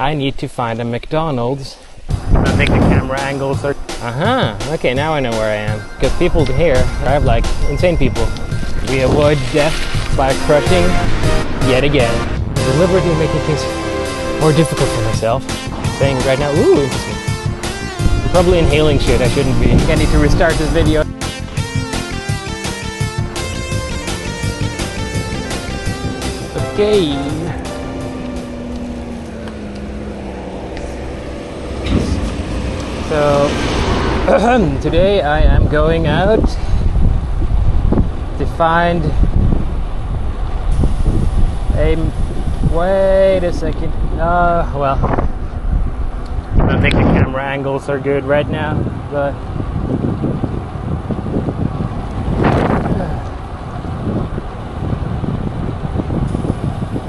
I need to find a McDonald's. I think the camera angles are... Okay, now I know where I am. Because people here drive like insane people. We avoid death by crushing, yet again, deliberately making things more difficult for myself. Saying right now, ooh, interesting. I'm probably inhaling shit I shouldn't be. I need to restart this video. Okay. So today I am going out to find a... Wait a second. Well, I don't think the camera angles are good right now, but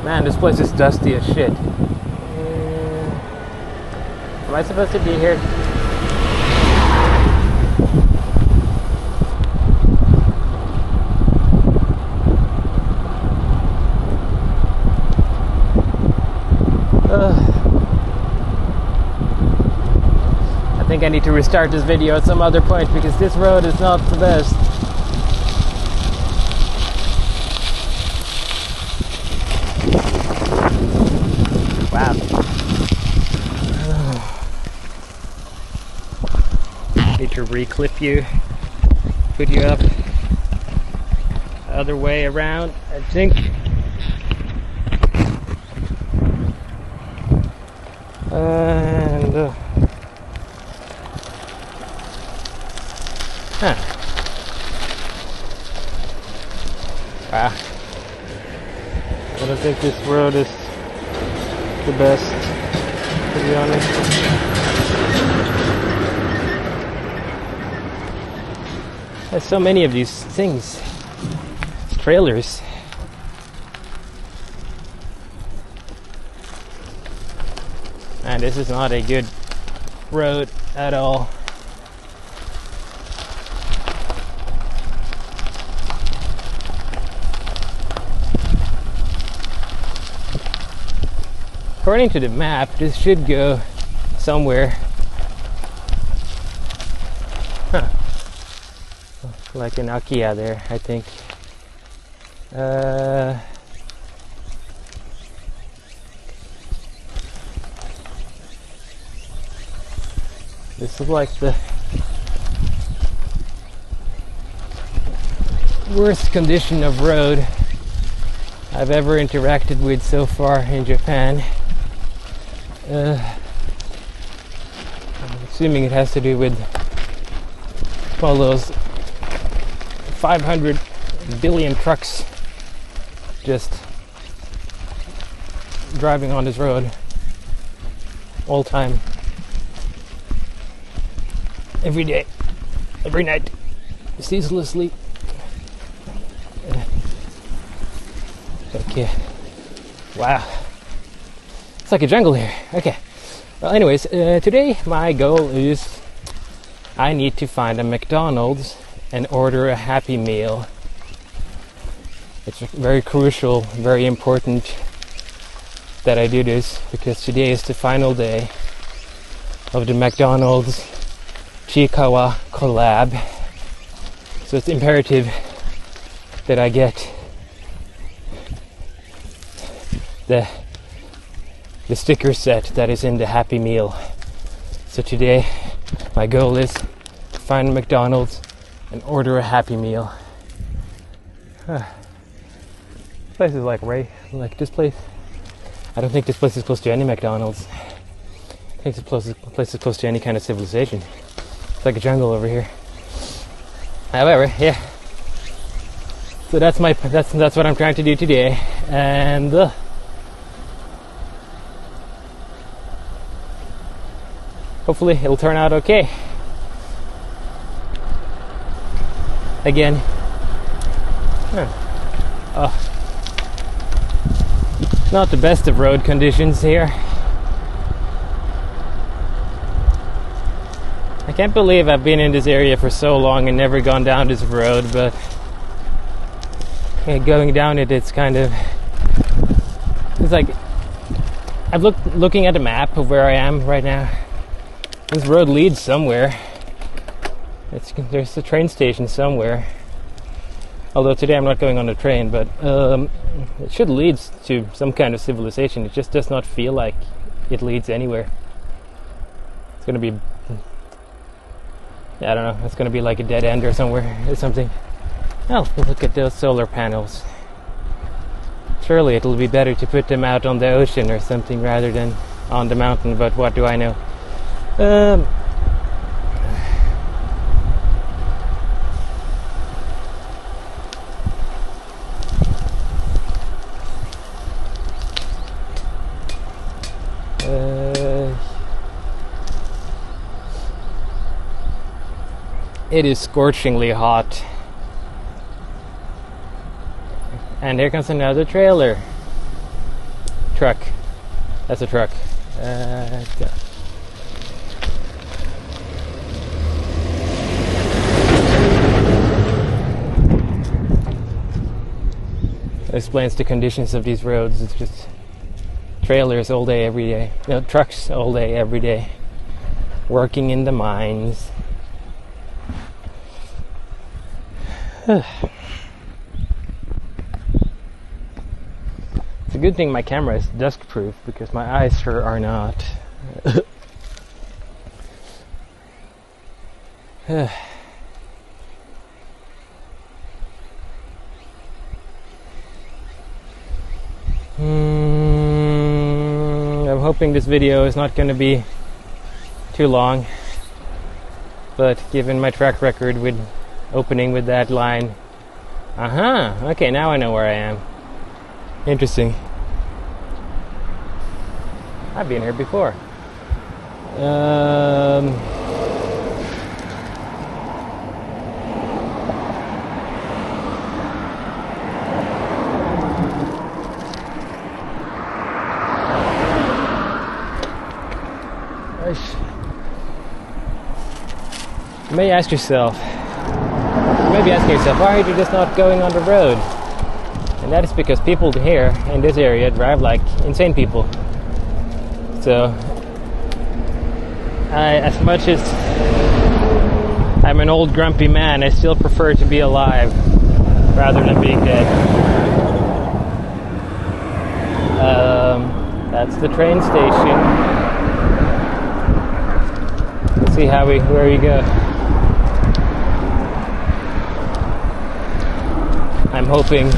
man, this place is dusty as shit. Am I supposed to be here? I think I need to restart this video at some other point because this road is not the best. Wow. Need to reclip you, put you up the other way around, I think. And wow. I don't think this road is the best, to be honest. There's so many of these things, trailers. And this is not a good road at all. According to the map, this should go somewhere. Like in Akia there, I think. This is like the worst condition of road I've ever interacted with so far in Japan. I'm assuming it has to do with all those 500 billion trucks just driving on this road all time, every day, every night, ceaselessly. Okay. Wow. It's like a jungle here. Okay. Well, anyways, today my goal is I need to find a McDonald's and order a Happy Meal. It's very crucial, very important that I do this because today is the final day of the McDonald's Chiikawa collab. So it's imperative that I get the sticker set that is in the Happy Meal. So today my goal is to find a McDonald's and order a Happy Meal. This place is like this place. I don't think this place is close to any McDonald's. I think this place is close to any kind of civilization. It's like a jungle over here. However, yeah. So that's what I'm trying to do today, and hopefully it'll turn out okay. Again, not the best of road conditions here. I can't believe I've been in this area for so long and never gone down this road, but going down it, it's like I've looking at the map of where I am right now. This road leads somewhere. There's a train station somewhere. Although today I'm not going on the train, but it should lead to some kind of civilization. It just does not feel like it leads anywhere. It's going to be, I don't know, it's going to be like a dead end or somewhere or something. Oh, look at those solar panels. Surely it'll be better to put them out on the ocean or something rather than on the mountain, but what do I know? It is scorchingly hot. And here comes another trailer. Truck. That's a truck. That explains the conditions of these roads. It's just trailers all day, every day. No, trucks all day, every day. Working in the mines. It's a good thing my camera is dust proof because my eyes sure are not. I'm hoping this video is not going to be too long, but given my track record with opening with that line, okay, now I know where I am. Interesting. I've been here before. You may ask yourself, maybe asking yourself, why are you just not going on the road? And that is because people here in this area drive like insane people. So, as much as I'm an old grumpy man, I still prefer to be alive rather than being dead. That's the train station. Let's see where we go. I'm hoping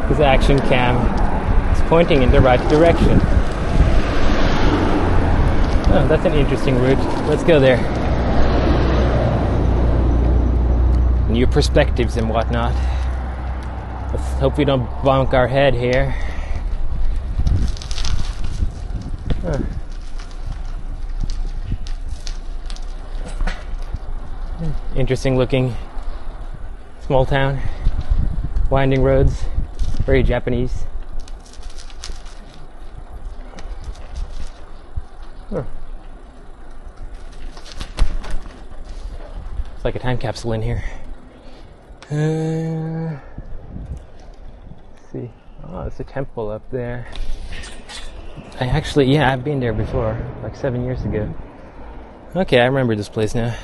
this action cam is pointing in the right direction. Oh, that's an interesting route. Let's go there. New perspectives and whatnot. Let's hope we don't bonk our head here. Huh. Interesting looking small town, winding roads, very Japanese. Huh. It's like a time capsule in here. Let's see. Oh, it's a temple up there. I've been there before, like 7 years ago. Okay, I remember this place now.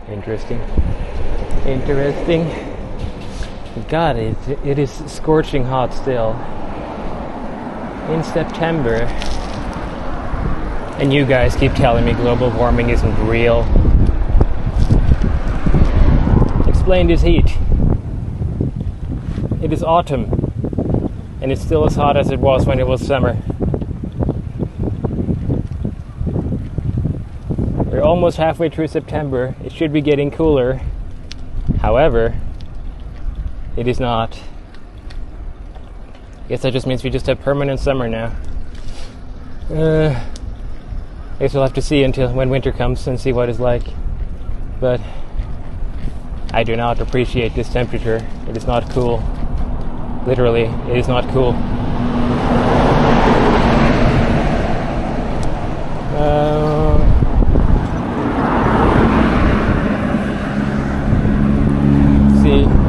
Interesting. God, it is scorching hot still. In September. And you guys keep telling me global warming isn't real. Explain this heat. It is autumn. And it's still as hot as it was when it was summer. We're almost halfway through September. It should be getting cooler. However, it is not. I guess that just means we just have permanent summer now. I guess we'll have to see until when winter comes and see what it's like. But I do not appreciate this temperature. It is not cool. Literally, it is not cool.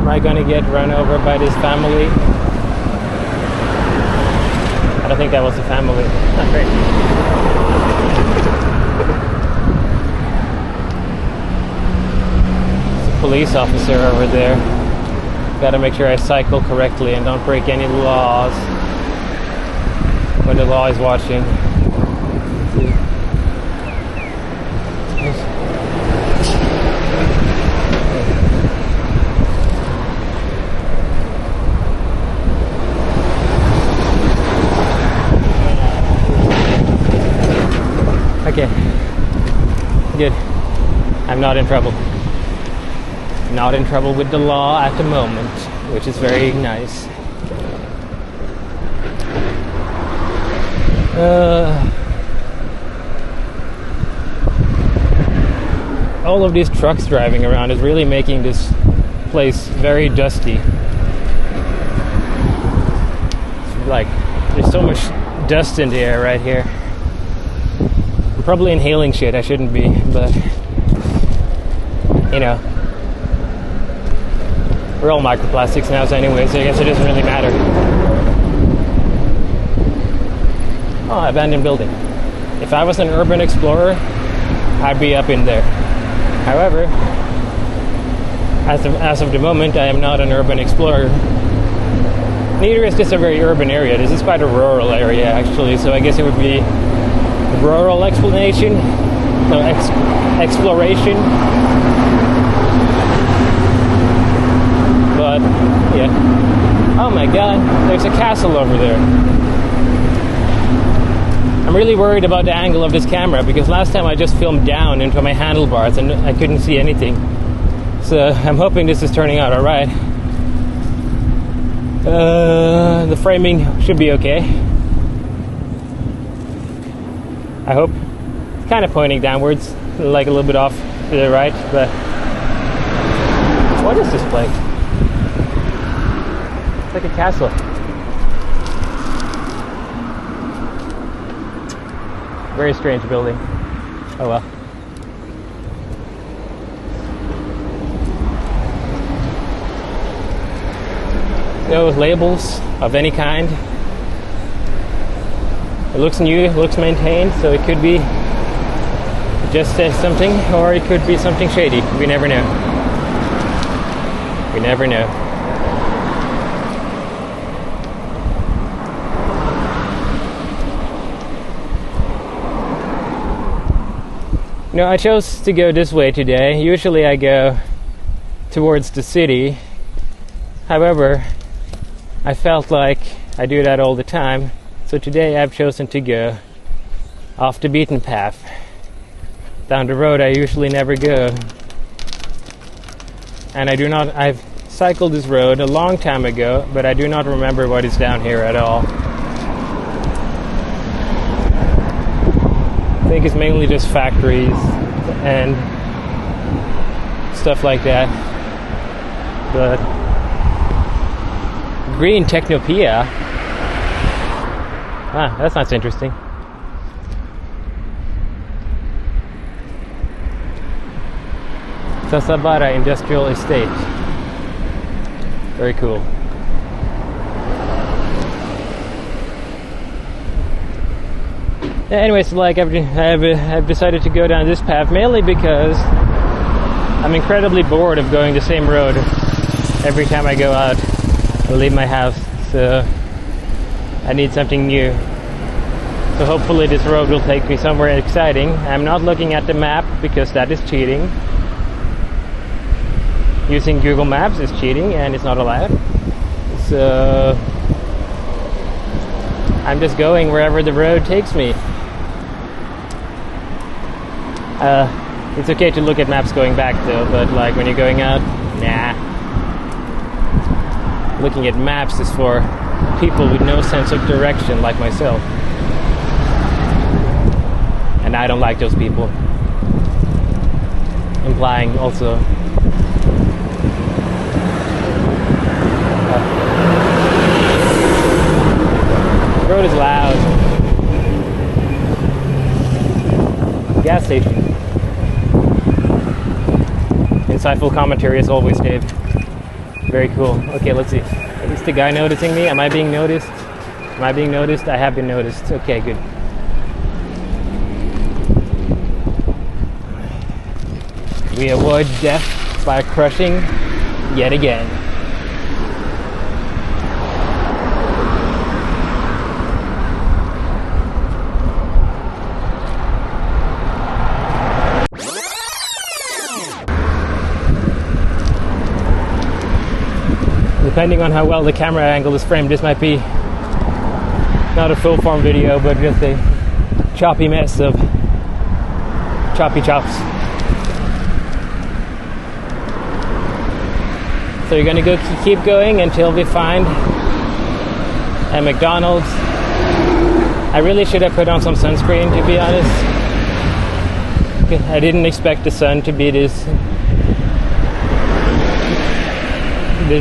Am I gonna get run over by this family? I don't think that was a family. Not great. There's a police officer over there. Gotta make sure I cycle correctly and don't break any laws. But the law is watching. Okay, good. I'm not in trouble. Not in trouble with the law at the moment, which is very nice. All of these trucks driving around is really making this place very dusty. It's like there's so much dust in the air right here. I'm probably inhaling shit I shouldn't be, but you know, we're all microplastics now anyway, so I guess it doesn't really matter. Oh, abandoned building. If I was an urban explorer, I'd be up in there. However, as of the moment, I am not an urban explorer. Neither is this a very urban area. This is quite a rural area, actually, so I guess it would be rural explanation, no, exploration. But, yeah. Oh my god, there's a castle over there. I'm really worried about the angle of this camera because last time I just filmed down into my handlebars and I couldn't see anything. So I'm hoping this is turning out alright. The framing should be okay. I hope. It's kind of pointing downwards, like a little bit off to the right, but what is this place? It's like a castle. Very strange building. Oh well. No labels of any kind. It looks new, it looks maintained, so it could be just something, or it could be something shady. We never know. We never know. No, I chose to go this way today. Usually I go towards the city. However, I felt like I do that all the time. So today I've chosen to go off the beaten path. Down the road I usually never go. And I've cycled this road a long time ago, but I do not remember what is down here at all. I think it's mainly just factories and stuff like that. But Green Technopia. Ah, that sounds interesting. Sasabara Industrial Estate. Very cool. Anyways, like I've decided to go down this path mainly because I'm incredibly bored of going the same road every time I go out and leave my house. So I need something new. So hopefully this road will take me somewhere exciting. I'm not looking at the map because that is cheating. Using Google Maps is cheating and it's not allowed. So I'm just going wherever the road takes me. It's okay to look at maps going back though, but like when you're going out, nah. Looking at maps is for people with no sense of direction like myself. And I don't like those people. Implying also. The road is loud. Gas station. Insightful commentary as always, Dave. Very cool. Okay, let's see. Is the guy noticing me? Am I being noticed? Am I being noticed? I have been noticed. Okay, good. We avoid death by crushing yet again. Depending on how well the camera angle is framed, this might be not a full form video, but just a choppy mess of choppy chops. So you're gonna keep going until we find a McDonald's. I really should have put on some sunscreen, to be honest. I didn't expect the sun to be this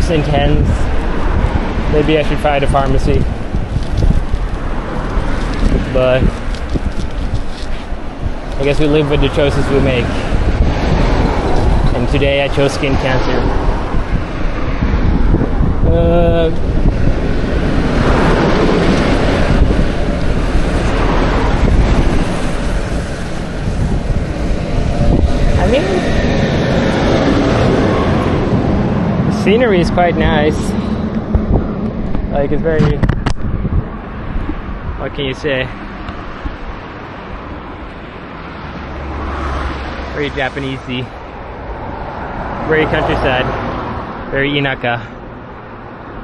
intense. Maybe I should find a pharmacy. But I guess we live with the choices we make. And today I chose skin cancer. I mean, the scenery is quite nice. Like, it's very, what can you say? Very Japanesey. Very countryside. Very inaka.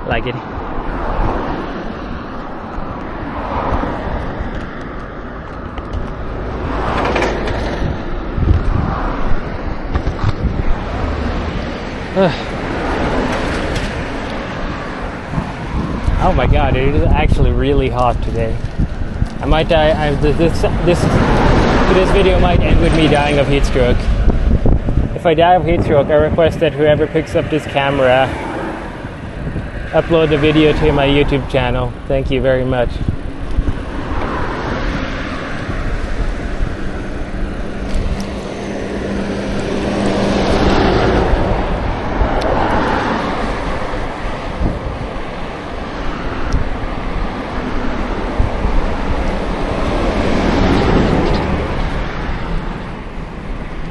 Like it. Oh my god, it is actually really hot today. I might die. This video might end with me dying of heat stroke. If I die of heat stroke, I request that whoever picks up this camera upload the video to my YouTube channel. Thank you very much.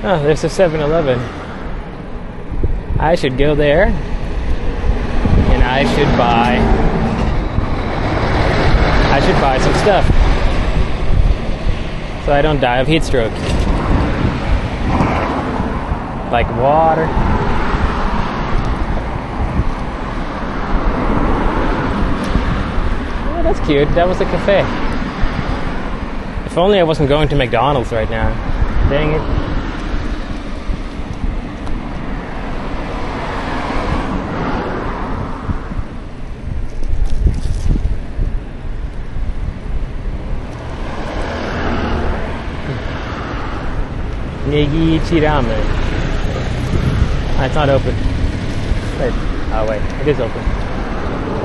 Oh, there's a 7-Eleven. I should go there and I should buy some stuff so I don't die of heat stroke. Like water. Oh, that's cute. That was a cafe. If only I wasn't going to McDonald's right now. Dang it. Negi Chiramen. Ah, it's not open. Wait. Oh wait, it is open.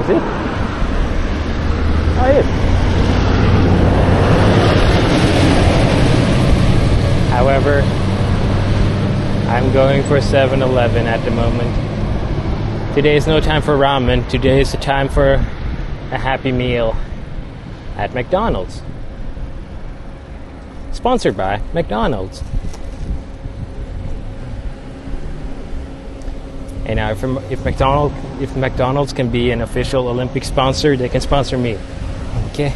Is it? Oh, it is. However, I'm going for 7-Eleven at the moment. Today is no time for ramen. Today is the time for a Happy Meal at McDonald's. Sponsored by McDonald's. And now, if McDonald's can be an official Olympic sponsor, they can sponsor me. Okay.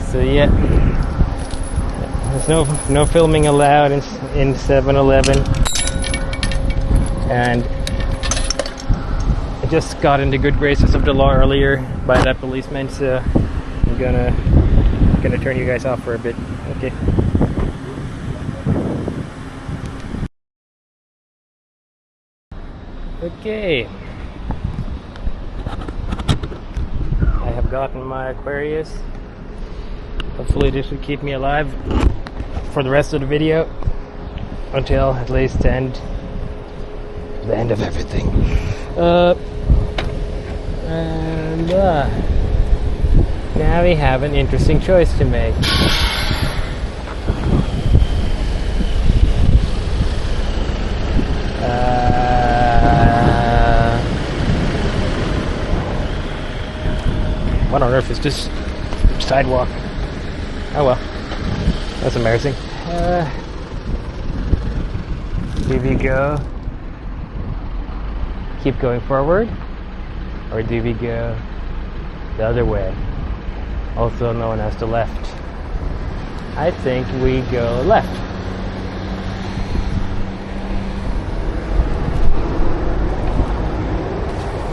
So yeah, there's no filming allowed in 7-Eleven, and I just got into good graces of the law earlier by that policeman, so I'm gonna turn you guys off for a bit. Okay. Okay, I have gotten my Aquarius. Hopefully this will keep me alive for the rest of the video until at least the end of everything. Now we have an interesting choice to make. or if it's just sidewalk. Oh well, that's embarrassing. Do we go, keep going forward, or do we go the other way, also known as the left? I think we go left.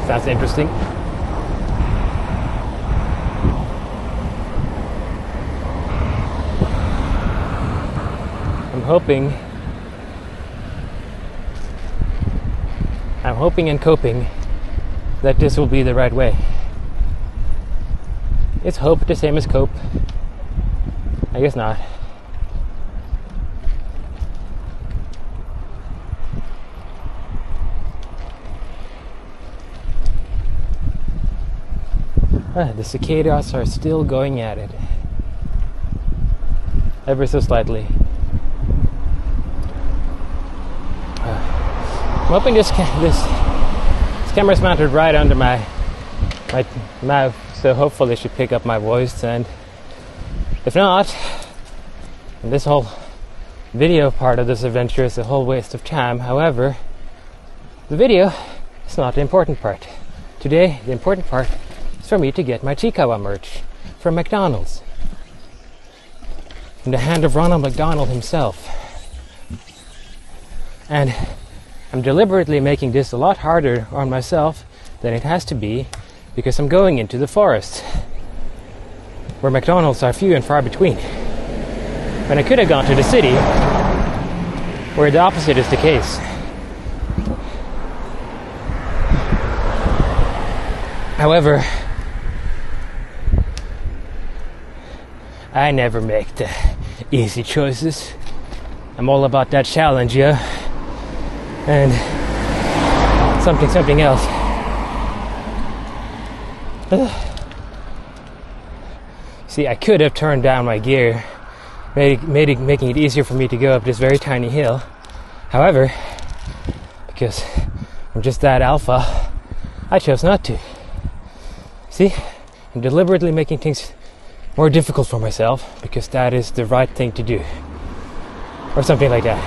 Sounds interesting. I'm hoping and coping that this will be the right way. Is hope the same as cope? I guess not. The cicadas are still going at it. Ever so slightly. I'm hoping this camera's mounted right under my mouth, so hopefully it should pick up my voice, and if not, this whole video part of this adventure is a whole waste of time. However, the video is not the important part. Today, the important part is for me to get my Chiikawa merch from McDonald's. In the hand of Ronald McDonald himself. And I'm deliberately making this a lot harder on myself than it has to be, because I'm going into the forest, where McDonald's are few and far between. When I could have gone to the city, where the opposite is the case. However, I never make the easy choices. I'm all about that challenge, yeah? And something else. See, I could have turned down my gear, making it easier for me to go up this very tiny hill. However, because I'm just that alpha, I chose not to. See, I'm deliberately making things more difficult for myself because that is the right thing to do. Or something like that.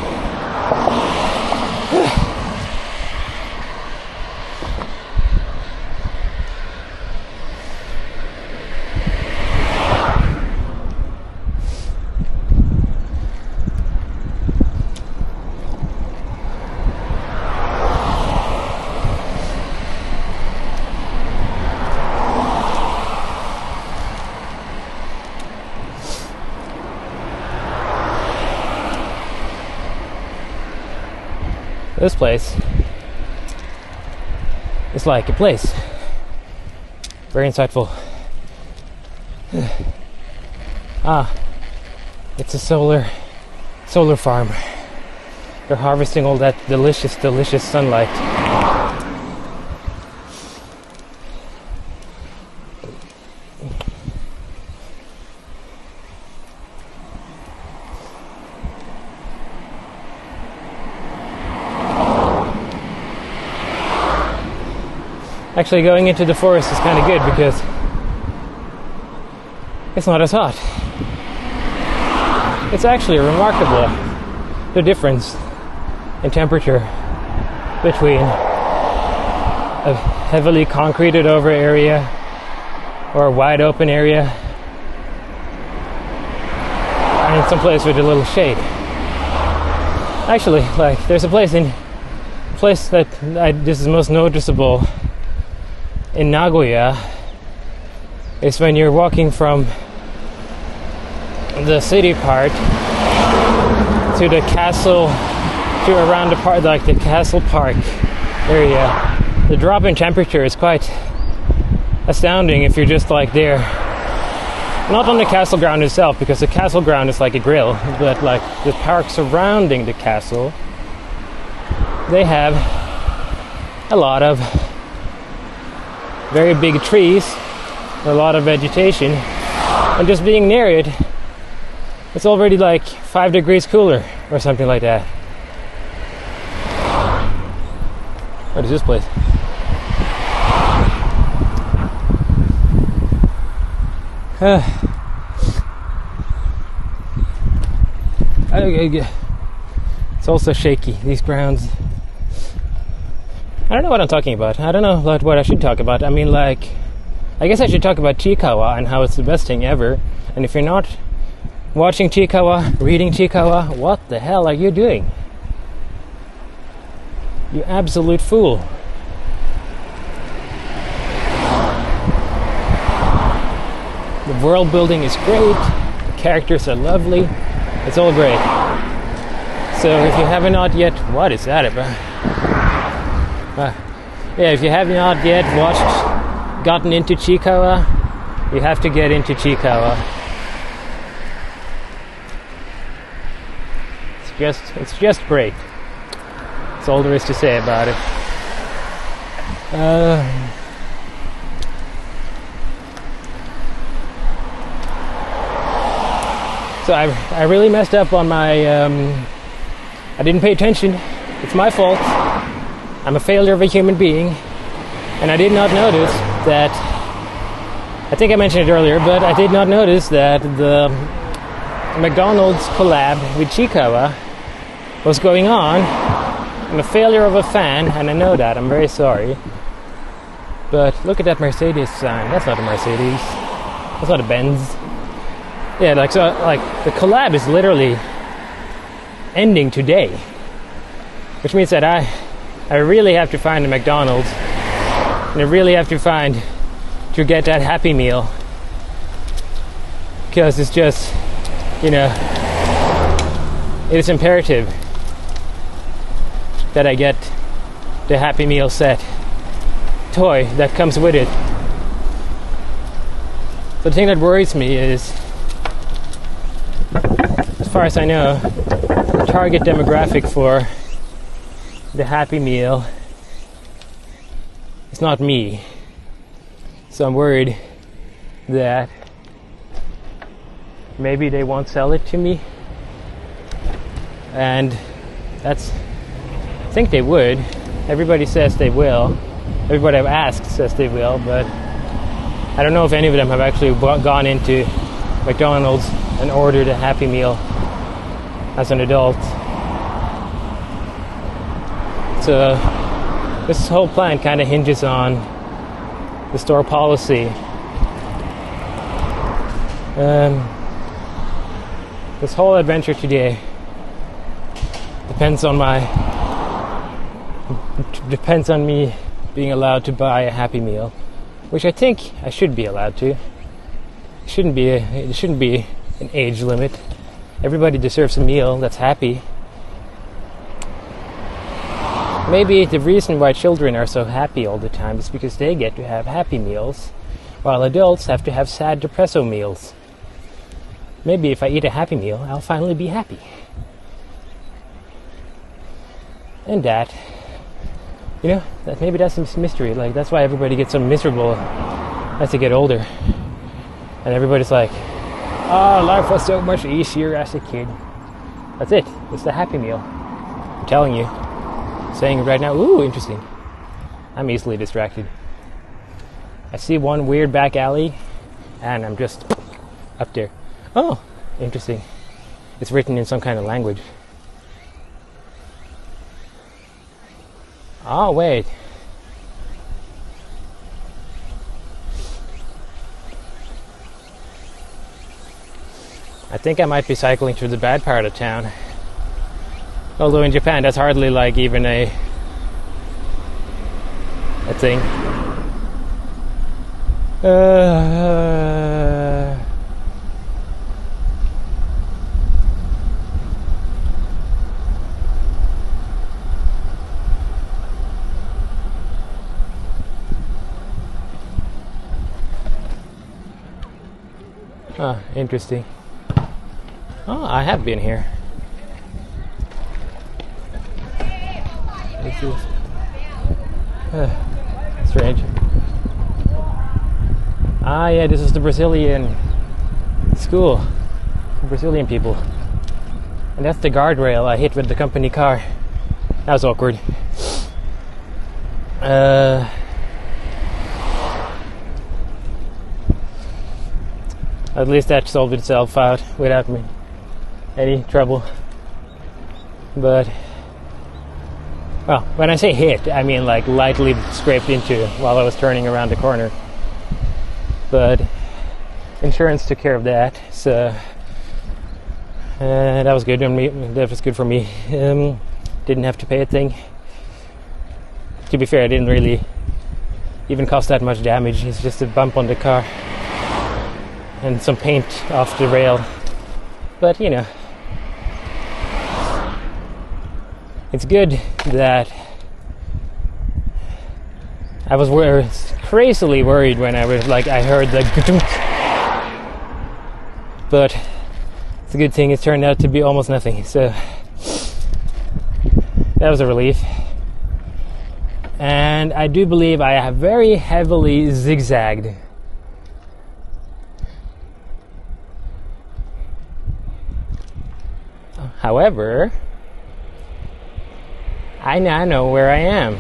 This place is like a place. Very insightful. It's a solar farm. They're harvesting all that delicious sunlight. Actually, going into the forest is kind of good because it's not as hot. It's actually remarkable, the difference in temperature between a heavily concreted over area or a wide open area and some place with a little shade. Actually, like, there's a place that this is most noticeable in Nagoya. Is when you're walking from the city part to the castle, to around the part, like the castle park area. The drop in temperature is quite astounding if you're just like there. Not on the castle ground itself, because the castle ground is like a grill, but like the park surrounding the castle, they have a lot of very big trees, a lot of vegetation, and just being near it, it's already like 5 degrees cooler or something like that. What is this place? It's also shaky, these grounds. I don't know what I'm talking about. I don't know what I should talk about. I mean, like, I guess I should talk about Chiikawa and how it's the best thing ever. And if you're not watching Chiikawa, reading Chiikawa, what the hell are you doing? You absolute fool. The world building is great. The characters are lovely. It's all great. So if you have not yet, what is that about? Yeah, if you have not yet gotten into Chiikawa, you have to get into Chiikawa. It's just great. That's all there is to say about it. So I really messed up on my. I didn't pay attention. It's my fault. I'm a failure of a human being, and I did not notice that. I think I mentioned it earlier, but I did not notice that the McDonald's collab with Chiikawa was going on. I'm a failure of a fan, and I know that. I'm very sorry. But look at that Mercedes sign. That's not a Mercedes. That's not a Benz. Yeah, like the collab is literally ending today, which means that I really have to find a McDonald's, and I really have to get that Happy Meal, because it's just, it is imperative that I get the Happy Meal set toy that comes with it. So the thing that worries me is, as far as I know, the target demographic for the Happy Meal is not me. So I'm worried that maybe they won't sell it to me. And I think they would. Everybody says they will. Everybody I've asked says they will, but I don't know if any of them have actually gone into McDonald's and ordered a Happy Meal as an adult. So this whole plan kind of hinges on the store policy. This whole adventure today depends on me being allowed to buy a Happy Meal, which I think I should be allowed to. It shouldn't be an age limit. Everybody deserves a meal that's happy. Maybe the reason why children are so happy all the time is because they get to have Happy Meals, while adults have to have sad depresso meals. Maybe if I eat a Happy Meal, I'll finally be happy. And that maybe that's some mystery. Like, that's why everybody gets so miserable as they get older. And everybody's like, life was so much easier as a kid. That's it. It's the Happy Meal. I'm telling you. Saying it right now. Ooh, interesting. I'm easily distracted. I see one weird back alley, and I'm just up there. Oh, interesting. It's written in some kind of language. Oh, wait. I think I might be cycling through the bad part of town. Although in Japan, that's hardly like even a thing. Interesting. Oh, I have been here. This is strange. Yeah, this is the Brazilian school for Brazilian people. And that's the guardrail I hit with the company car. That was awkward. At least that solved itself out without me any trouble. But, well, when I say hit, I mean like lightly scraped into while I was turning around the corner. But insurance took care of that, so that was good. That was good for me. Didn't have to pay a thing. To be fair, it didn't really even cause that much damage. It's just a bump on the car and some paint off the rail. But you know, it's good that I was crazily worried when I heard the gudunk. But it's a good thing it turned out to be almost nothing. So that was a relief. And I do believe I have very heavily zigzagged. However, I now know where I am.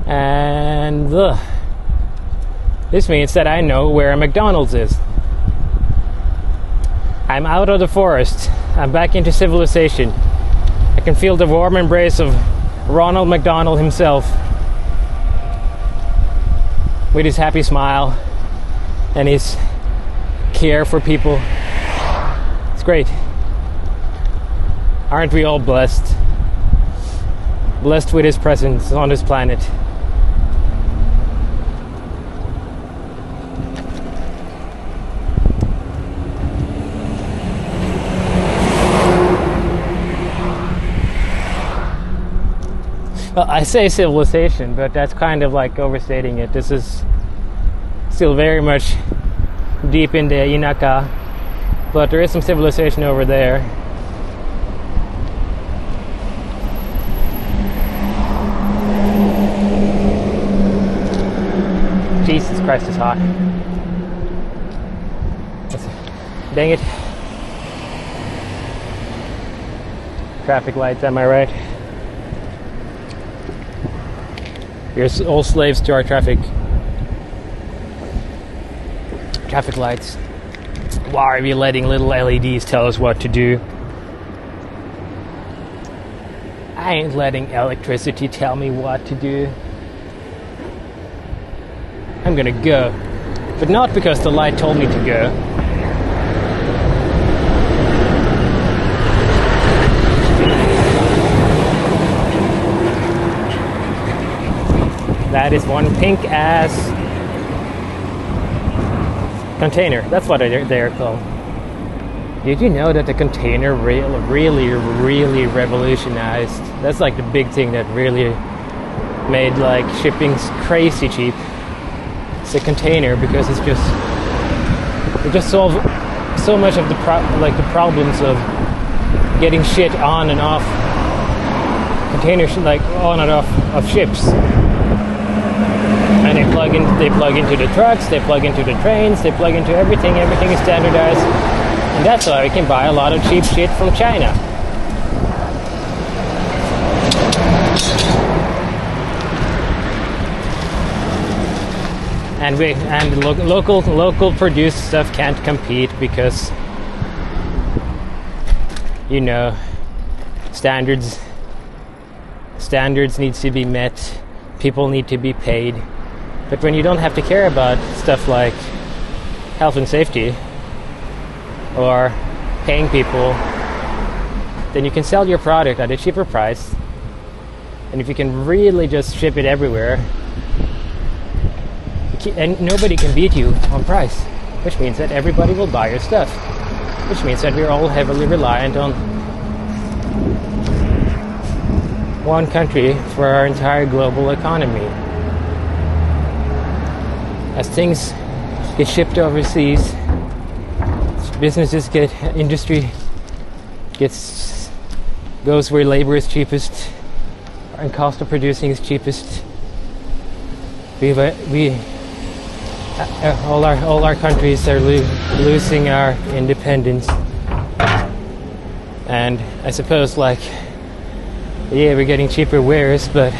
And this means that I know where a McDonald's is. I'm out of the forest. I'm back into civilization. I can feel the warm embrace of Ronald McDonald himself with his happy smile and his care for people. It's great. Aren't we all blessed? Blessed with his presence on this planet. Well, I say civilization, but that's kind of like overstating it. This is still very much deep in the Inaka, but there is some civilization over there. Jesus Christ, it's hot. Dang it. Traffic lights, am I right? We're all slaves to our traffic lights. Why are we letting little LEDs tell us what to do? I ain't letting electricity tell me what to do. I'm gonna go, but not because the light told me to go. That is one pink ass container. That's what they're called. Did you know that the container rail really revolutionized? That's like the big thing that really made like shipping crazy cheap. It's a container because it just solves so much of the problems of getting shit on and off containers, like on and off of ships. And they plug into the trucks, they plug into the trains, they plug into everything. Everything is standardized, and that's why we can buy a lot of cheap shit from China. And local produced stuff can't compete because, you know, standards needs to be met. People need to be paid. But when you don't have to care about stuff like health and safety or paying people, then you can sell your product at a cheaper price. And if you can really just ship it everywhere, and nobody can beat you on price, which means that everybody will buy your stuff, which means that we're all heavily reliant on one country for our entire global economy. As things get shipped overseas, industry goes where labor is cheapest and cost of producing is cheapest. All our countries are losing our independence, and I suppose we're getting cheaper wares, but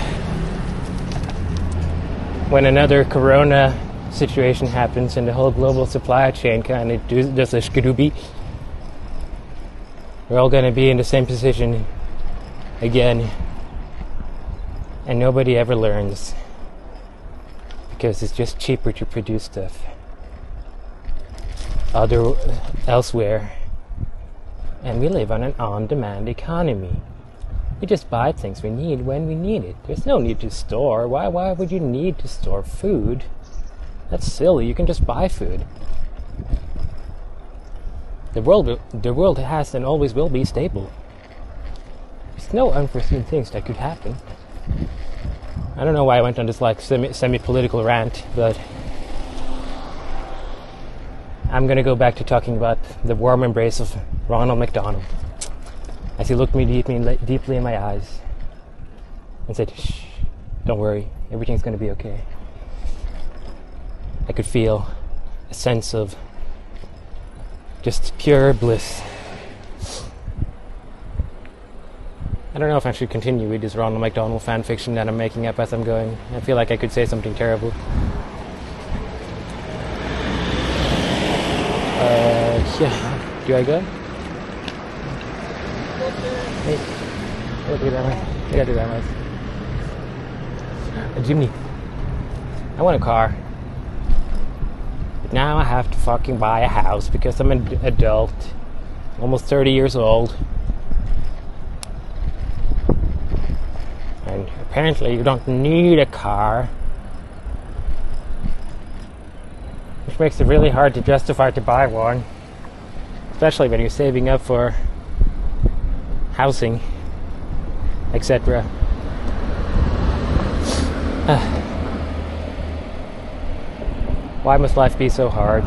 when another corona situation happens and the whole global supply chain kind of does a skadooby, we're all going to be in the same position again, and nobody ever learns because it's just cheaper to produce stuff elsewhere, and we live on an on-demand economy. We just buy things we need when we need it. There's no need to store. Why would you need to store food? That's silly. You can just buy food. The world has and always will be stable. There's no unforeseen things that could happen. I don't know why I went on this like semi-political rant, but I'm gonna go back to talking about the warm embrace of Ronald McDonald as he looked me deeply in my eyes and said, "Shh, don't worry, everything's gonna be okay." I could feel a sense of just pure bliss. I don't know if I should continue with this Ronald McDonald fan fiction that I'm making up as I'm going. I feel like I could say something terrible. Yeah. Do I go? Hey. Look at that. I gotta do that. A Jimny. I want a car. But now I have to fucking buy a house because I'm an adult. Almost 30 years old. And apparently you don't need a car. Which makes it really hard to justify to buy one. Especially when you're saving up for housing, etc. Why must life be so hard?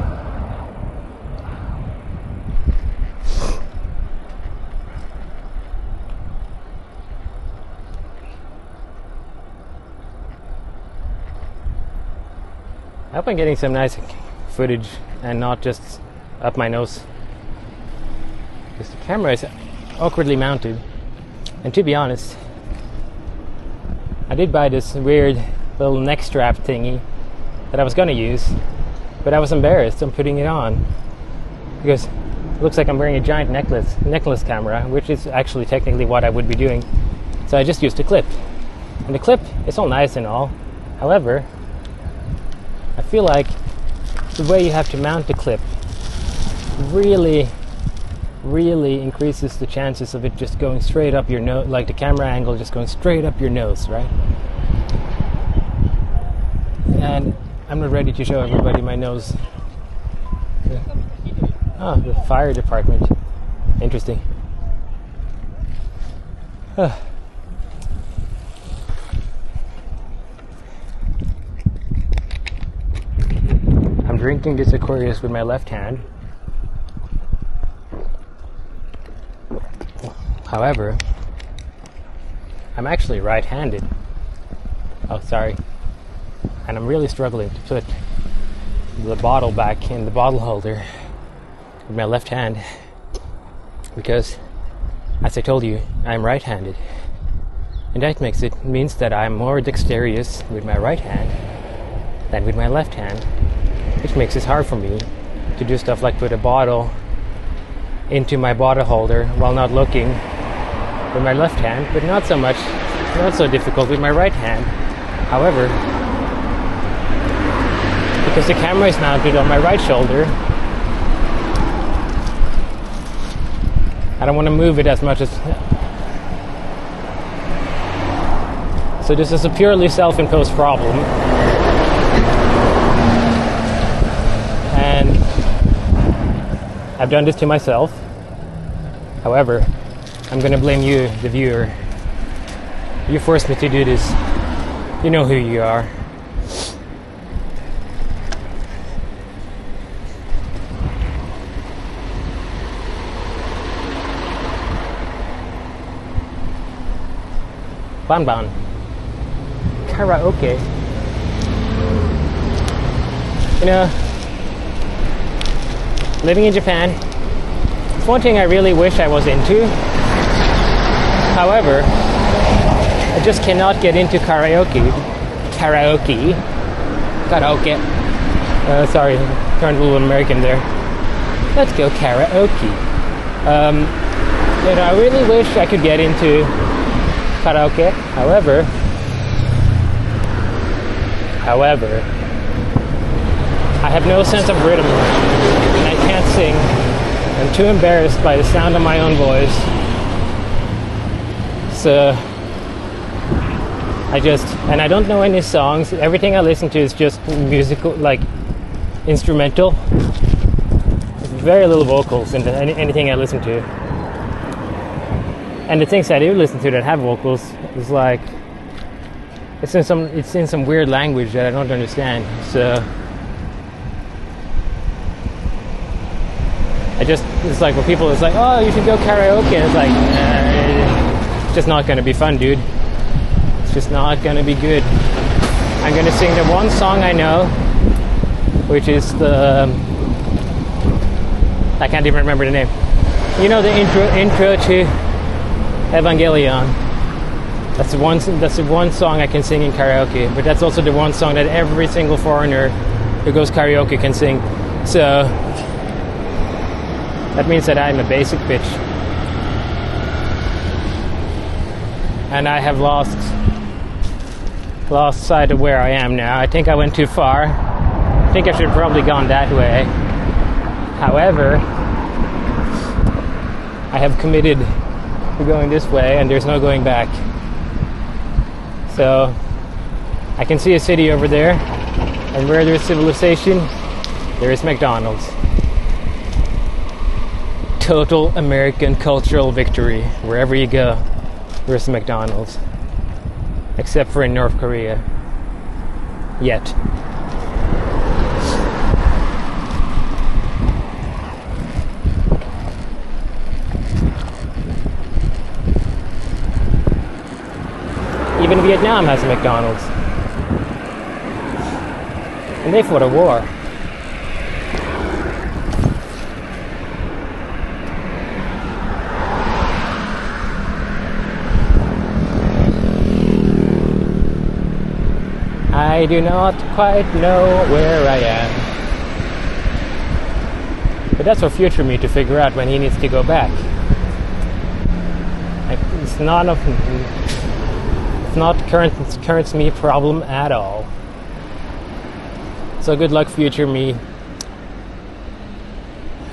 I hope I'm getting some nice footage and not just up my nose. Because the camera is awkwardly mounted. And to be honest, I did buy this weird little neck strap thingy that I was going to use, but I was embarrassed on putting it on because it looks like I'm wearing a giant necklace camera, which is actually technically what I would be doing. So I just used a clip. And the clip is all nice and all. However, I feel like the way you have to mount the clip really increases the chances of it just going straight up your nose, like the camera angle just going straight up your nose, right? And I'm not ready to show everybody my nose. Oh, the fire department. Interesting. I'm drinking this Aquarius with my left hand. However, I'm actually right-handed. Oh, sorry. And I'm really struggling to put the bottle back in the bottle holder with my left hand because, as I told you, I'm right-handed. And that means that I'm more dexterous with my right hand than with my left hand, which makes it hard for me to do stuff like put a bottle into my bottle holder while not looking with my left hand, but not so difficult with my right hand. However, because the camera is mounted on my right shoulder, I don't want to move it as much as... So this is a purely self-imposed problem. And I've done this to myself. However, I'm going to blame you, the viewer. You forced me to do this. You know who you are. Banban. Karaoke. You know, living in Japan, it's one thing I really wish I was into. However, I just cannot get into karaoke. Sorry, turned a little American there. Let's go karaoke. I really wish I could get into karaoke. However, I have no sense of rhythm, and I can't sing. I'm too embarrassed by the sound of my own voice. So I don't know any songs. Everything I listen to is just musical, like instrumental. Very little vocals in anything I listen to. And the things I do listen to that have vocals is like it's in some weird language that I don't understand. So it's like when people it's like, oh, you should go karaoke, and it's like it's just not gonna be fun, dude. It's just not gonna be good. I'm gonna sing the one song I know, which is I can't even remember the name. You know, the intro to Evangelion. That's the one song I can sing in karaoke, but that's also the one song that every single foreigner who goes karaoke can sing. So that means that I'm a basic bitch. And I have lost sight of where I am now. I think I went too far. I think I should have probably gone that way. However, I have committed to going this way, and there's no going back. So I can see a city over there, and where there's civilization, there is McDonald's. Total American cultural victory. Wherever you go, there's McDonald's. Except for in North Korea. Yet. Even Vietnam has a McDonald's. And they fought a war. I do not quite know where I am. But that's for future me to figure out when he needs to go back. It's not current me problem at all. So good luck, future me.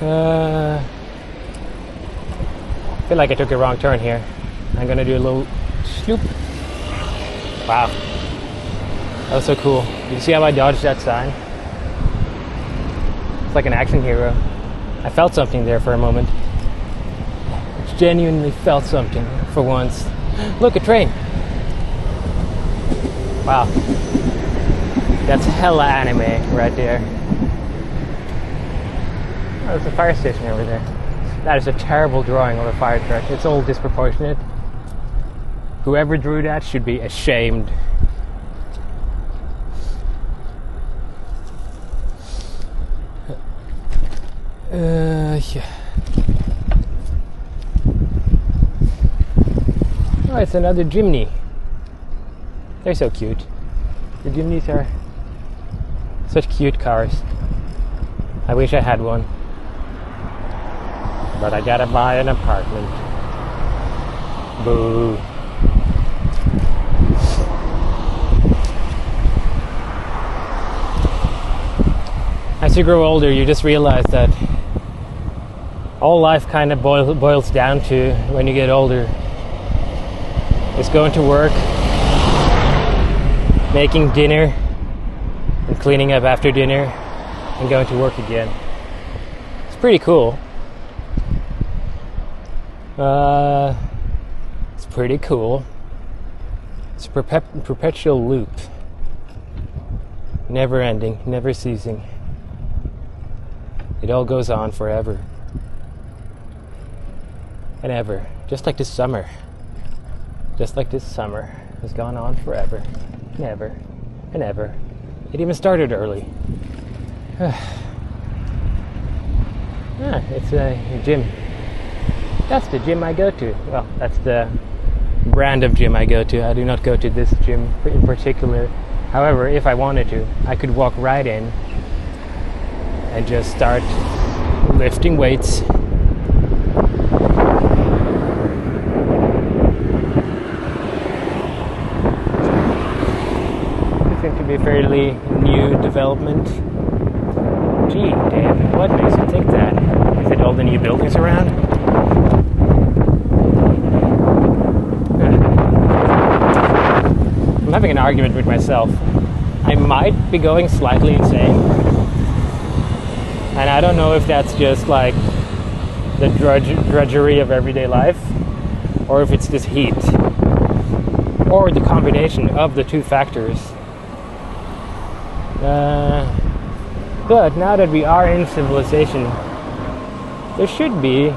I feel like I took a wrong turn here. I'm gonna do a little sloop. Wow. That was so cool. You see how I dodged that sign? It's like an action hero. I felt something there for a moment. I genuinely felt something for once. Look, a train. Wow. That's hella anime right there. Oh, there's a fire station over there. That is a terrible drawing of a fire truck. It's all disproportionate. Whoever drew that should be ashamed. Yeah. Oh, it's another Jimny. They're so cute. The Jimnys are such cute cars. I wish I had one. But I gotta buy an apartment. Boo. As you grow older, you just realize that all life kind of boils down to, when you get older, is going to work, making dinner, and cleaning up after dinner, and going to work again. It's pretty cool. It's pretty cool. It's a perpetual loop. Never ending, never ceasing. It all goes on forever. And ever. Just like this summer. Just like this summer has gone on forever. Never. And ever. It even started early. It's a gym. That's the gym I go to. Well, that's the brand of gym I go to. I do not go to this gym in particular. However, if I wanted to, I could walk right in and just start lifting weights. It seems to be a fairly new development. Gee, Dave, what makes you think that? Is it all the new buildings around? I'm having an argument with myself. I might be going slightly insane. And I don't know if that's just like the drudgery of everyday life, or if it's this heat, or the combination of the two factors. But now that we are in civilization, there should be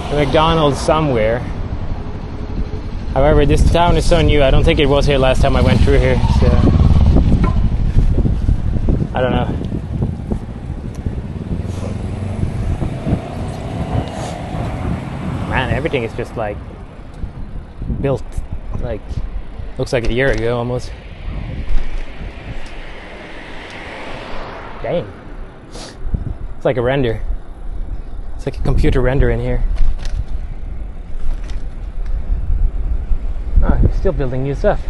a McDonald's somewhere. However, this town is so new, I don't think it was here last time I went through here, so I don't know. Man, everything is just like built like looks like a year ago almost. Dang. It's like a render. It's like a computer render in here. Oh, you're still building new stuff.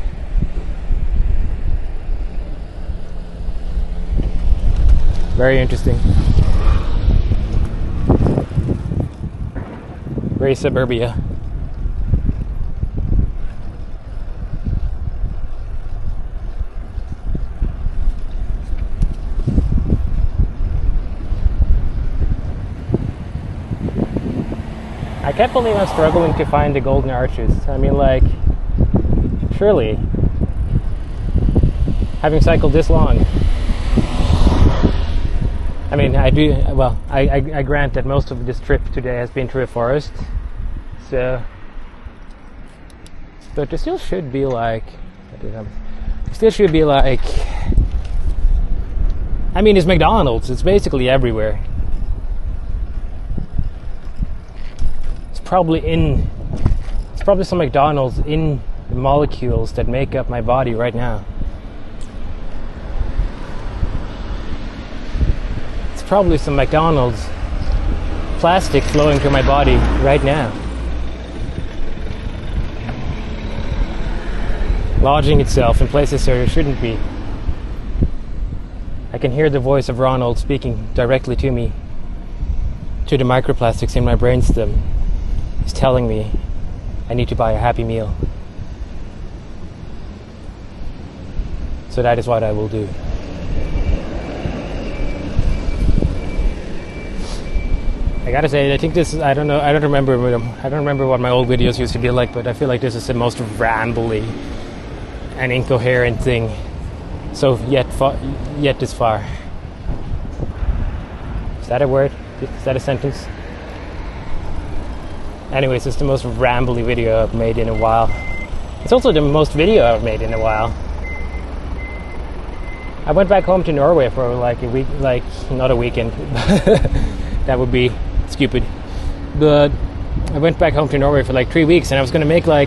Very interesting. Very suburbia. I can't believe I'm struggling to find the golden arches. I mean, like, surely, having cycled this long, I mean, I grant that most of this trip today has been through a forest, so, but there still should be like, I mean, it's McDonald's, it's basically everywhere. It's probably some McDonald's in the molecules that make up my body right now. It's probably some McDonald's plastic flowing through my body right now, lodging itself in places where it shouldn't be. I can hear the voice of Ronald speaking directly to me, to the microplastics in my brainstem. He's telling me I need to buy a Happy Meal. So that is what I will do. I gotta say, I think this is, I don't remember what my old videos used to be like, but I feel like this is the most rambly and incoherent thing so yet this far. Is that a word? Is that a sentence? Anyways, it's the most rambly video I've made in a while. It's also the most video I've made in a while. I went back home to Norway for like a week, like not a weekend. That would be stupid. But I went back home to Norway for like 3 weeks, and I was gonna make some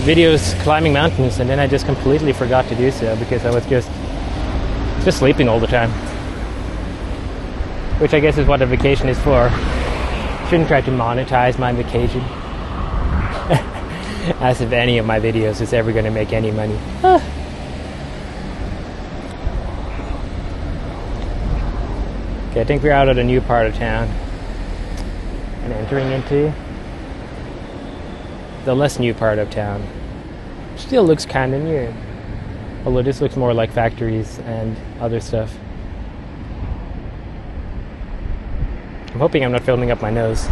videos climbing mountains, and then I just completely forgot to do so because I was just sleeping all the time. Which I guess is what a vacation is for. Shouldn't try to monetize my vacation. As if any of my videos is ever gonna make any money. Okay, I think we're out of the new part of town and entering into the less new part of town. Still looks kind of new, although this looks more like factories and other stuff. I'm hoping I'm not filming up my nose,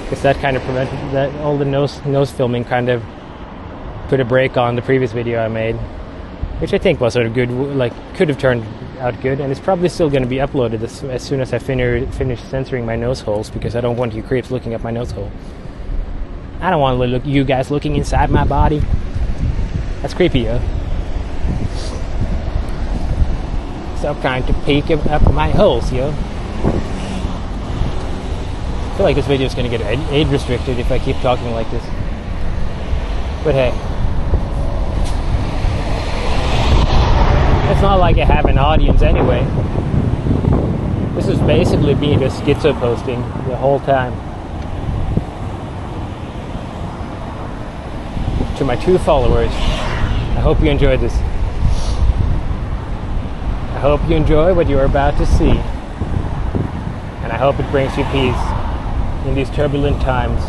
because that kind of prevented that. All the nose filming kind of put a break on the previous video I made, which I think was sort of good, like could have turned out good, and it's probably still going to be uploaded as soon as I finish censoring my nose holes, because I don't want you creeps looking at my nose hole. I don't want you guys looking inside my body. That's creepy, yo. Stop trying to peek up my holes, yo. feel like this video is going to get age restricted if I keep talking like this. But hey, it's not like I have an audience anyway. This is basically me just schizo posting the whole time. To my 2 followers, I hope you enjoyed this. I hope you enjoy what you're about to see. And I hope it brings you peace in these turbulent times.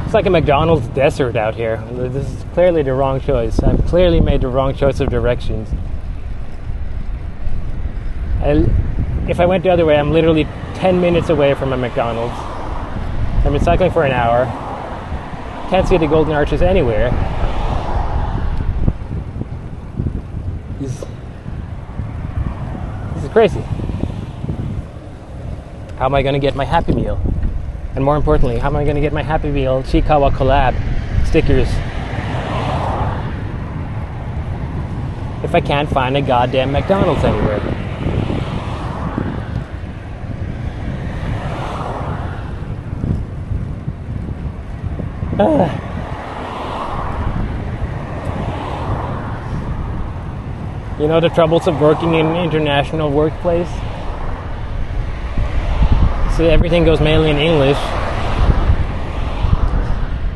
It's like a McDonald's desert out here. This is clearly the wrong choice. I've clearly made the wrong choice of directions. If I went the other way, I'm literally 10 minutes away from a McDonald's. I've been cycling for an hour. Can't see the Golden Arches anywhere. This is crazy. How am I going to get my Happy Meal? And more importantly, how am I going to get my Happy Meal Chiikawa collab stickers if I can't find a goddamn McDonald's anywhere? You know the troubles of working in an international workplace? So everything goes mainly in English.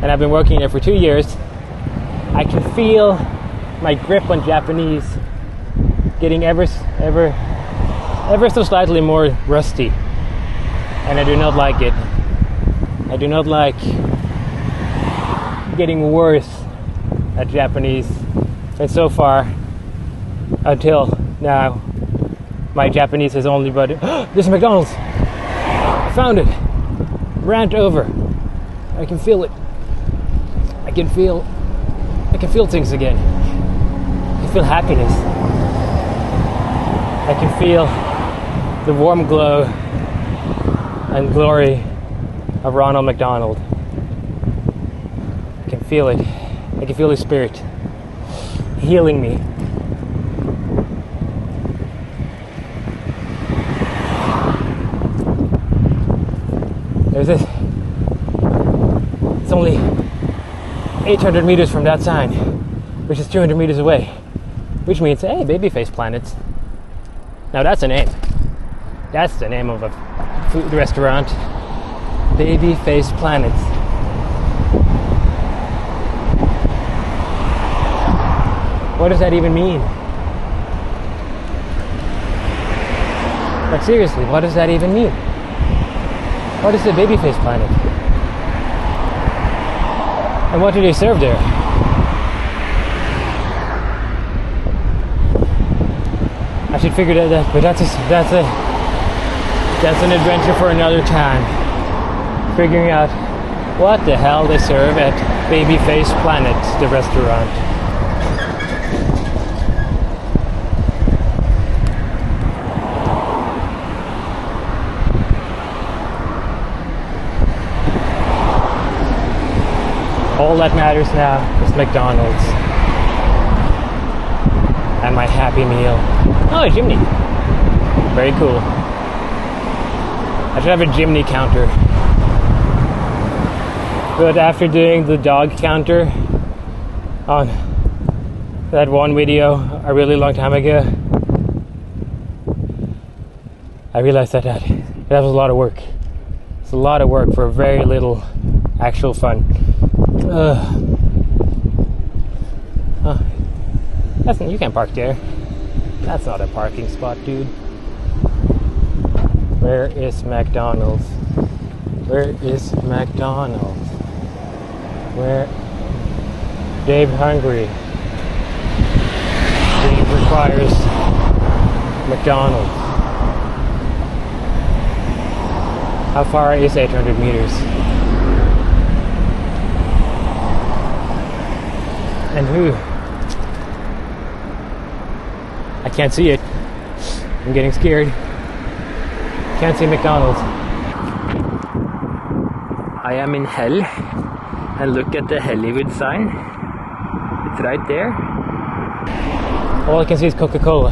And I've been working there for 2 years. I can feel my grip on Japanese getting ever so slightly more rusty. And I do not like it. I do not like getting worse at Japanese. And so far, until now, my Japanese has only brought it. There's McDonald's! I found it! Rant over. I can feel it. I can feel things again. I can feel happiness. I can feel the warm glow and glory of Ronald McDonald. I can feel it. I can feel his spirit healing me. There's this. It's only 800 meters from that sign, which is 200 meters away, which means, hey, Babyface Planets. Now that's a name. That's the name of a food restaurant. Babyface Planets. What does that even mean? Like seriously, what does that even mean? What is the Babyface Planet? And what do they serve there? I should figure that out, but that's an adventure for another time. Figuring out what the hell they serve at Babyface Planet, the restaurant. All that matters now is McDonald's and my Happy Meal. Oh, a chimney. Very cool. I should have a chimney counter. But after doing the dog counter on that one video a really long time ago, I realized that was a lot of work. It's a lot of work for very little actual fun. You can't park there. That's not a parking spot, dude. Where is McDonald's? Where is McDonald's? Where? Dave hungry. Dave requires McDonald's. How far is 800 meters? And who? I can't see it. I'm getting scared. Can't see McDonald's. I am in hell. And look at the Hollywood sign. It's right there. All I can see is Coca-Cola.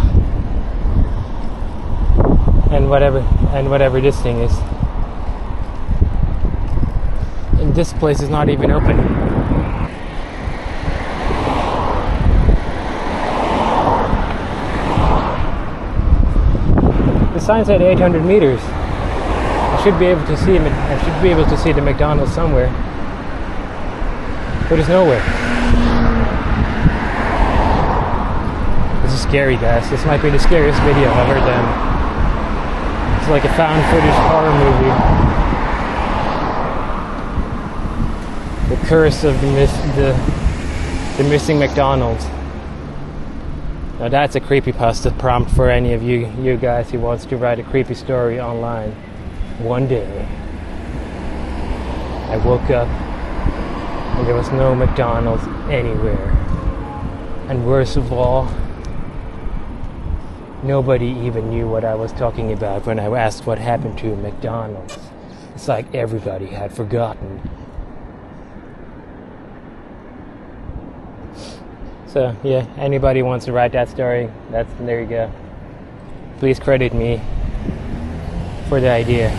and whatever this thing is. And this place is not even open. The sign said 800 meters. I should be able to see him. I should be able to see the McDonald's somewhere, but it's nowhere. This is scary, guys. This might be the scariest video I've ever done. It's like a found footage horror movie. The curse of the missing McDonald's. Now that's a creepypasta prompt for any of you guys who wants to write a creepy story online. One day, I woke up and there was no McDonald's anywhere. And worst of all, nobody even knew what I was talking about when I asked what happened to McDonald's. It's like everybody had forgotten. So yeah, anybody wants to write that story, there you go. Please credit me for the idea.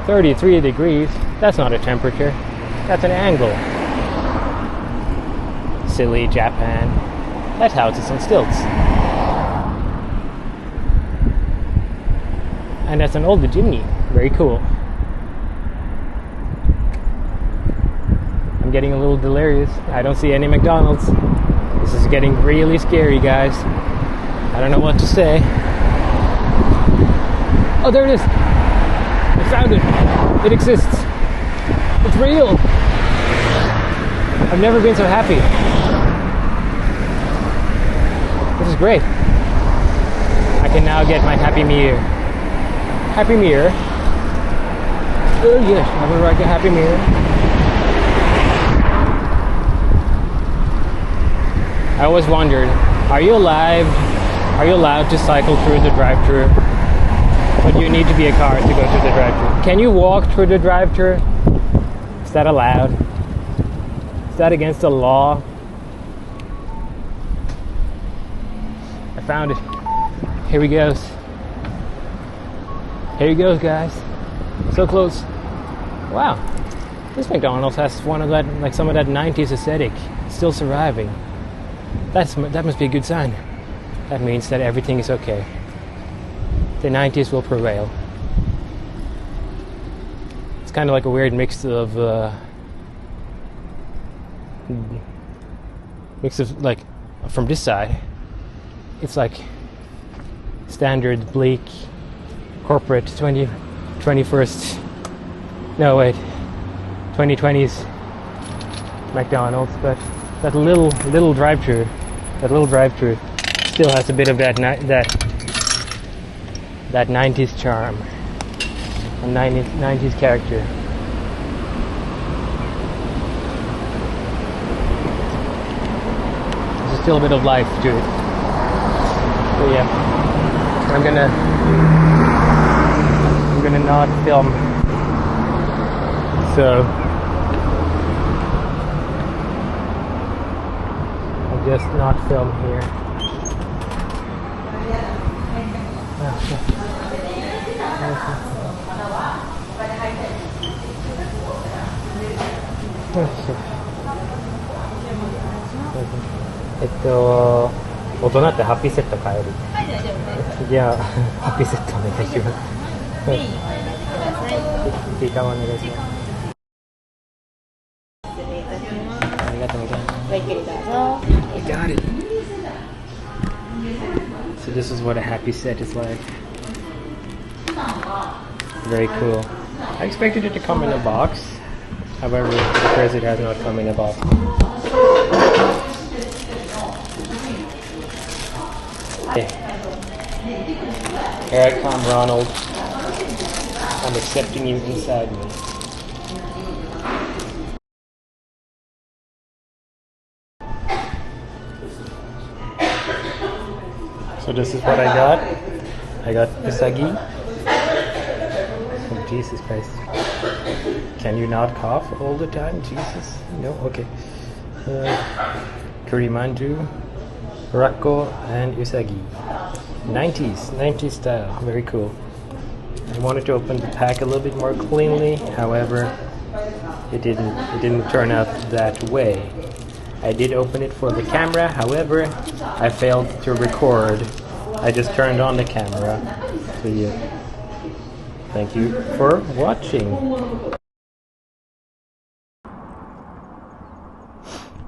33 degrees, that's not a temperature, that's an angle. Silly Japan. That house is on stilts. And that's an old chimney, very cool. I'm getting a little delirious. I don't see any McDonald's. This is getting really scary, guys. I don't know what to say. Oh, there it is. I found it. It exists. It's real. I've never been so happy. This is great. I can now get my Happy Meal. Happy Meal. Oh yes, I will write a Happy Meal. I always wondered, are you allowed to cycle through the drive-thru? But you need to be a car to go through the drive-thru. Can you walk through the drive-thru? Is that allowed? Is that against the law? I found it. Here he goes. Here he goes, guys. So close. Wow. This McDonald's has some of that 90s aesthetic. It's still surviving. That must be a good sign. That means that everything is okay. The 90s will prevail. It's kind of like a weird mix of like from this side. It's like standard bleak corporate 2020s McDonald's, but that little drive-thru still has a bit of that 90s charm, a 90s character. There's still a bit of life to it. So yeah, I'm gonna not film. So I'll just not film here.大人ってハッピーセット買える。じゃあハッピーセットお願いします。ちいかわお願いします。ありがとうございます。ごゆっくりどうぞ。I got it. So this is what a happy set is like. Very cool. I expected it to come in a box. However, because it has not come in a box. Okay. Here I come, Ronald. I'm accepting you inside me. So this is what I got. I got Usagi. Oh, Jesus Christ. Can you not cough all the time? Jesus? No? Okay. Kurimanju, Rako, and Usagi. 90s style, very cool. I wanted to open the pack a little bit more cleanly, however, it didn't turn out that way. I did open it for the camera, however, I failed to record. I just turned on the camera. So yeah, thank you for watching.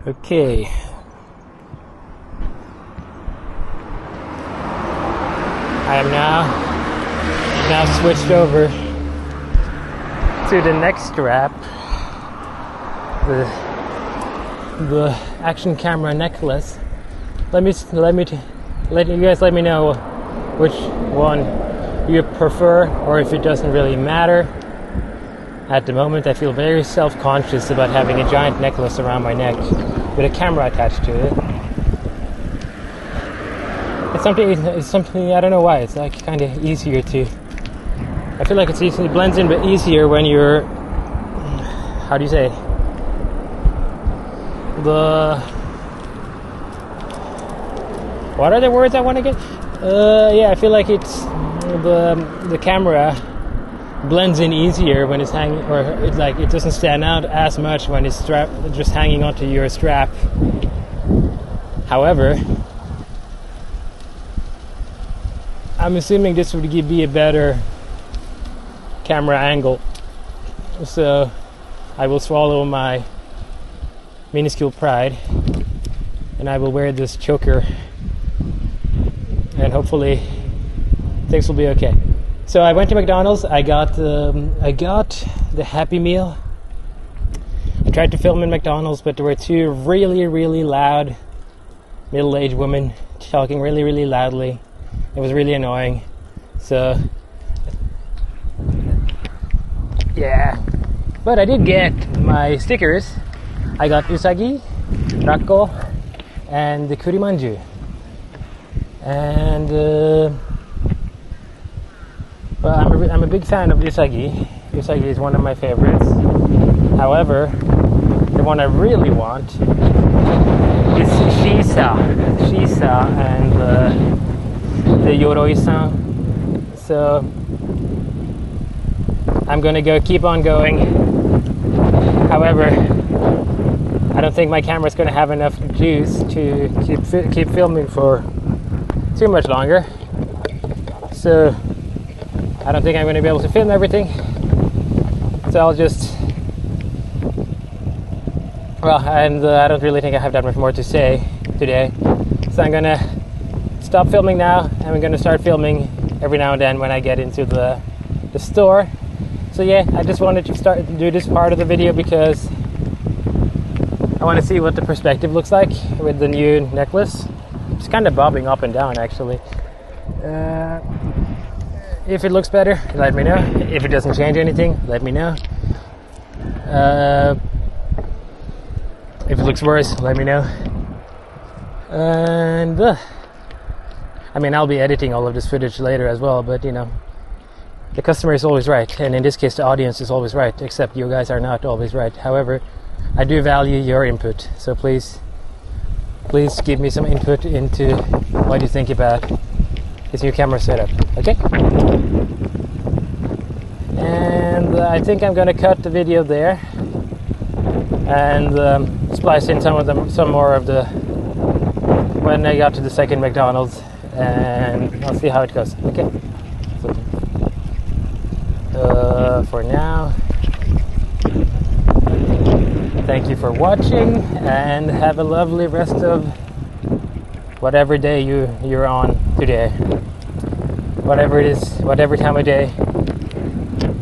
Okay. I am now switched over to the next strap, the action camera necklace. Let you guys let me know which one you prefer, or if it doesn't really matter. At the moment, I feel very self-conscious about having a giant necklace around my neck with a camera attached to it. It's something I don't know why. It's like kind of easier to. I feel like it blends in, but easier when you're. How do you say? What are the words I want to get? Yeah, I feel like it's the camera blends in easier when it's hanging, or it's like it doesn't stand out as much when it's just hanging onto your strap. However, I'm assuming this would be a better camera angle, so I will swallow my minuscule pride and I will wear this choker, and hopefully things will be okay. So I went to McDonald's. I got the Happy Meal. I tried to film in McDonald's, but there were two really loud middle-aged women talking really loudly. It was really annoying. So yeah, but I did get my stickers. I got Usagi, Rako, and the Kurimanju. And well, I'm a big fan of Usagi. Usagi is one of my favorites. However, the one I really want is Shisa and the Yoroi-san. So I'm gonna keep on going. However, I don't think my camera's gonna have enough juice to keep filming for too much longer. So I don't think I'm going to be able to film everything, so I'll just, and I don't really think I have that much more to say today, so I'm going to stop filming now, and I'm going to start filming every now and then when I get into the store. So yeah, I just wanted to do this part of the video because I want to see what the perspective looks like with the new necklace. It's kind of bobbing up and down actually. If it looks better, let me know. If it doesn't change anything, let me know. If it looks worse, let me know. And I mean, I'll be editing all of this footage later as well, but you know, the customer is always right, and in this case the audience is always right, except you guys are not always right. However, I do value your input, so please give me some input into what you think about this new camera setup, okay? And I think I'm gonna cut the video there and splice in some more of the when I got to the second McDonald's, and I'll see how it goes, okay? So, for now, thank you for watching, and have a lovely rest of whatever day you're on today. Whatever it is, whatever time of day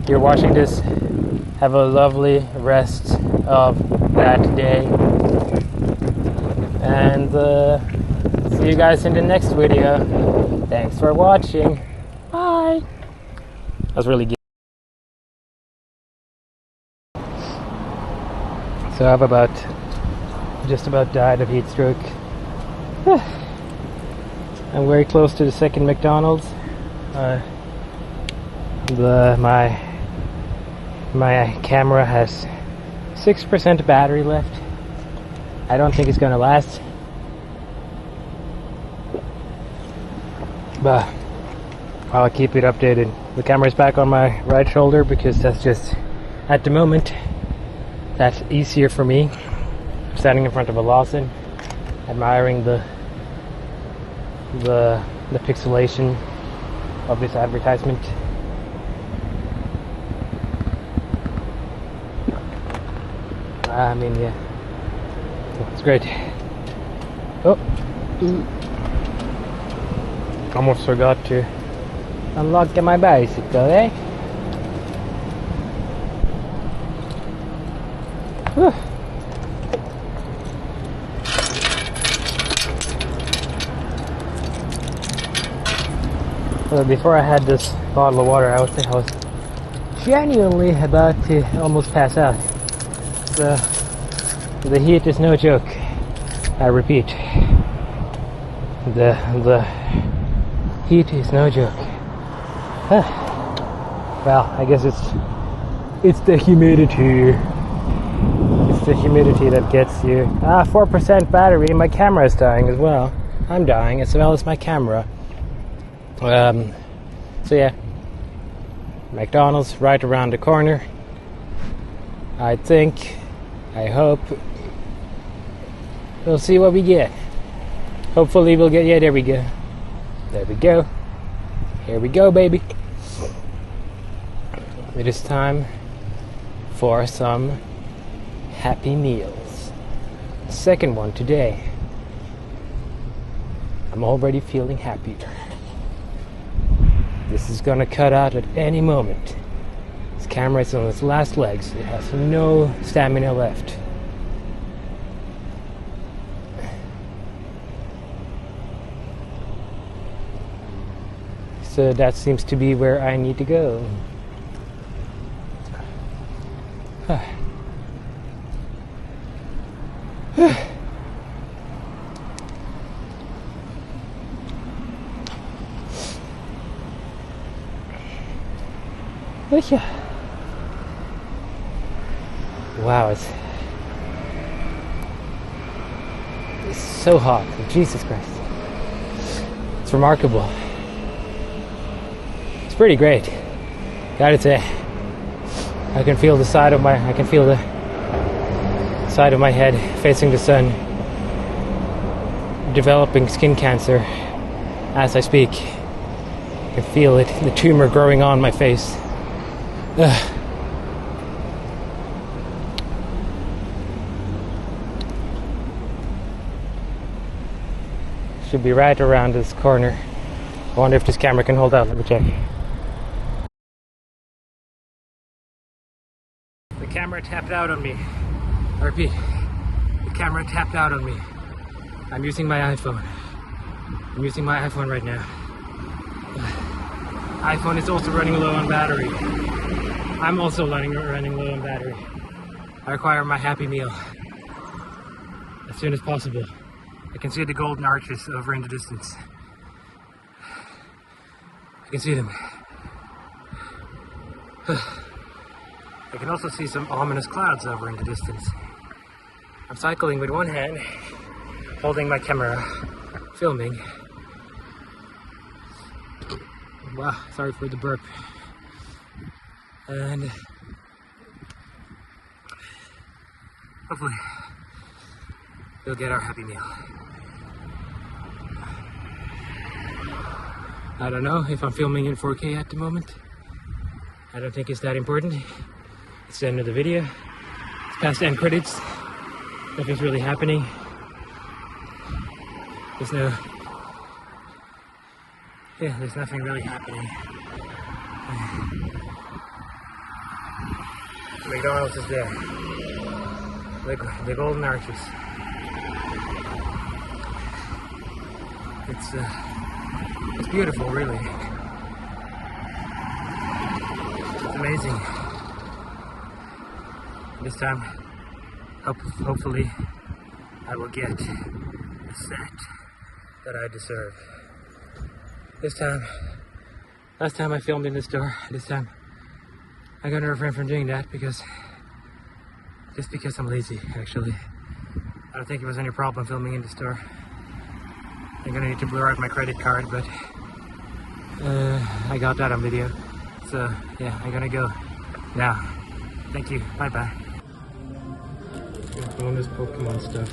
you're watching this, have a lovely rest of that day. And see you guys in the next video. Thanks for watching. Bye. That was really good. So I've just about died of heat stroke. I'm very close to the second McDonald's. My camera has 6% battery left. I don't think it's gonna last. but I'll keep it updated. The camera's back on my right shoulder because that's just, at the moment, that's easier for me. Standing in front of a Lawson, admiring the pixelation of this advertisement. I mean, yeah, it's great. Oh, almost forgot to unlock my bicycle, eh? Whew. Well, before I had this bottle of water, I was genuinely about to almost pass out. The heat is no joke. I repeat, the heat is no joke. Well, I guess it's the humidity. It's the humidity that gets you. 4% battery. My camera is dying as well. I'm dying as well as my camera. So yeah, McDonald's right around the corner. I hope we'll see what we get. Hopefully we'll get, yeah, there we go. There we go. Here we go, baby. It is time for some Happy Meals. Second one today. I'm already feeling happier. This is gonna cut out at any moment. This camera is on its last legs. It has no stamina left. So that seems to be where I need to go. Wow, it's so hot. Jesus Christ. It's remarkable. It's pretty great. Gotta say. I can feel the side of my head facing the sun, developing skin cancer as I speak. I can feel it, the tumor growing on my face. Should be right around this corner. I wonder if this camera can hold out. Let me check. The camera tapped out on me. I repeat, the camera tapped out on me. I'm using my iPhone. I'm using my iPhone right now. iPhone is also running low on battery. I'm also running low on battery. I require my Happy Meal as soon as possible. I can see the golden arches over in the distance. I can see them. I can also see some ominous clouds over in the distance. I'm cycling with one hand, holding my camera, filming. Wow, sorry for the burp. And hopefully we'll get our Happy Meal. I don't know if I'm filming in 4K at the moment. I don't think it's that important. It's the end of the video. It's past the end credits. Nothing's really happening. There's nothing really happening. McDonald's is there. The golden arches. It's beautiful, really. It's amazing. This time, hopefully, I will get the set that I deserve. Last time I filmed in the store. This time, I got to refrain from doing that because I'm lazy, actually. I don't think it was any problem filming in the store. I'm gonna need to blur out my credit card, but I got that on video. So yeah, I'm gonna go now. Thank you. Bye bye. Bonus Pokemon stuff.